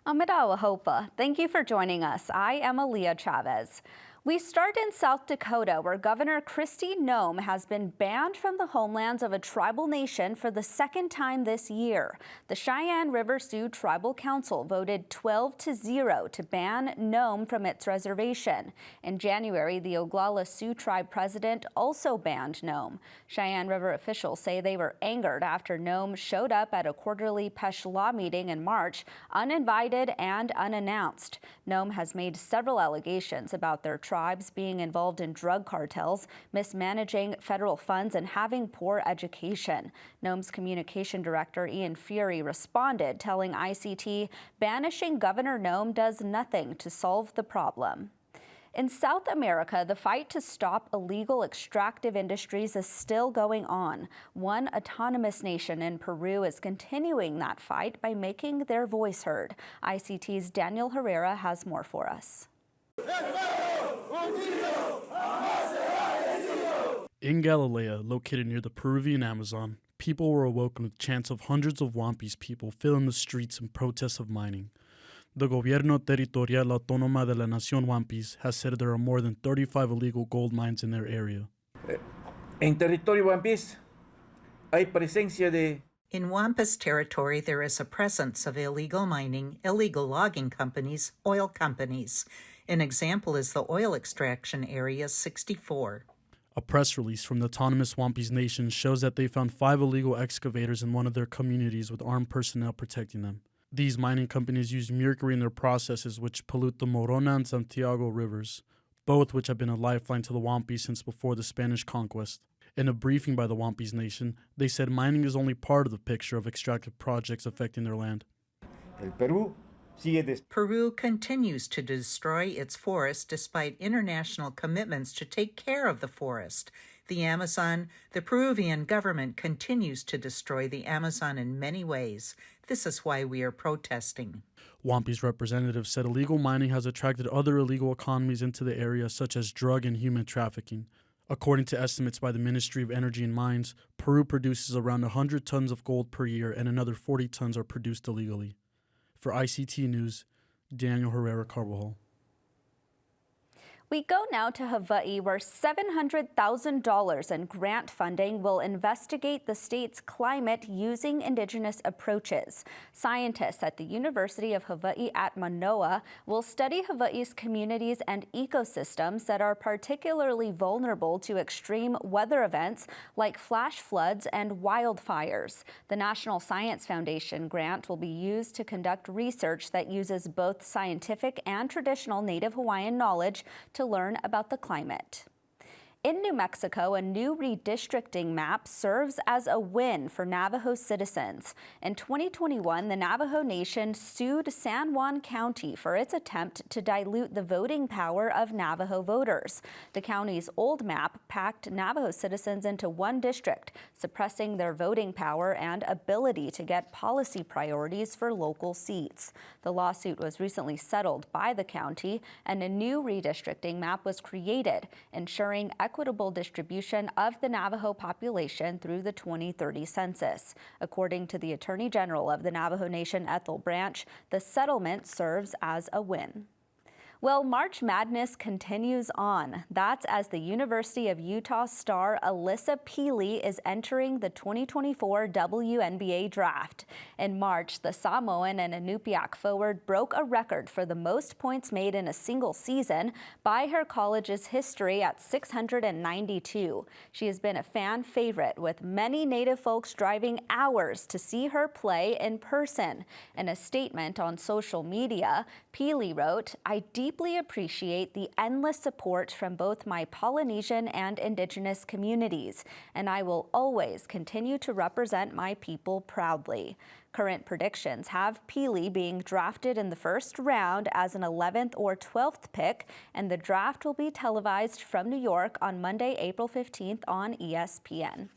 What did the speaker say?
Amidawa Hopa. Thank you for joining us. I am Aaliyah Chavez. We start in South Dakota, where Governor Kristi Noem has been banned from the homelands of a tribal nation for the second time this year. The Cheyenne River Sioux Tribal Council voted 12-0 to ban Noem from its reservation. In January, the Oglala Sioux Tribe president also banned Noem. Cheyenne River officials say they were angered after Noem showed up at a quarterly Pesh Law meeting in March, uninvited and unannounced. Noem has made several allegations about their tribes being involved in drug cartels, mismanaging federal funds, and having poor education. Noem's communication director, Ian Fury, responded, telling ICT banishing Governor Noem does nothing to solve the problem. In South America, the fight to stop illegal extractive industries is still going on. One autonomous nation in Peru is continuing that fight by making their voice heard. ICT's Daniel Herrera has more for us. In Galilea, located near the Peruvian Amazon, people were awoken with chants of hundreds of Wampis people filling the streets in protest of mining. The Gobierno Territorial Autónoma de la Nación Wampis has said there are more than 35 illegal gold mines in their area. En territorio Wampis hay presencia de... In Wampas territory, there is a presence of illegal mining, illegal logging companies, oil companies. An example is the oil extraction area 64. A press release from the autonomous Wampis Nation shows that they found 5 illegal excavators in one of their communities with armed personnel protecting them. These mining companies use mercury in their processes, which pollute the Morona and Santiago rivers, both which have been a lifeline to the Wampis since before the Spanish conquest. In a briefing by the Wampis Nation, they said mining is only part of the picture of extractive projects affecting their land. Peru continues to destroy its forest despite international commitments to take care of the forest. The Amazon, the Peruvian government continues to destroy the Amazon in many ways. This is why we are protesting. Wampis representatives said illegal mining has attracted other illegal economies into the area, such as drug and human trafficking. According to estimates by the Ministry of Energy and Mines, Peru produces around 100 tons of gold per year and another 40 tons are produced illegally. For ICT News, Daniel Herrera Carvajal. We go now to Hawaii, where $700,000 in grant funding will investigate the state's climate using Indigenous approaches. Scientists at the University of Hawaii at Manoa will study Hawaii's communities and ecosystems that are particularly vulnerable to extreme weather events like flash floods and wildfires. The National Science Foundation grant will be used to conduct research that uses both scientific and traditional Native Hawaiian knowledge to learn about the climate. In New Mexico, a new redistricting map serves as a win for Navajo citizens. In 2021, the Navajo Nation sued San Juan County for its attempt to dilute the voting power of Navajo voters. The county's old map packed Navajo citizens into one district, suppressing their voting power and ability to get policy priorities for local seats. The lawsuit was recently settled by the county, and a new redistricting map was created, ensuring equitable distribution of the Navajo population through the 2030 census. According to the Attorney General of the Navajo Nation, Ethel Branch, the settlement serves as a win. Well, March Madness continues on. That's as the University of Utah star Alyssa Peely is entering the 2024 WNBA draft. In March, the Samoan and Inupiaq forward broke a record for the most points made in a single season by her college's history at 692. She has been a fan favorite, with many Native folks driving hours to see her play in person. In a statement on social media, Peely wrote, "I deeply appreciate the endless support from both my Polynesian and Indigenous communities, and I will always continue to represent my people proudly." Current predictions have Peely being drafted in the first round as an 11th or 12th pick, and the draft will be televised from New York on Monday, April 15th on ESPN.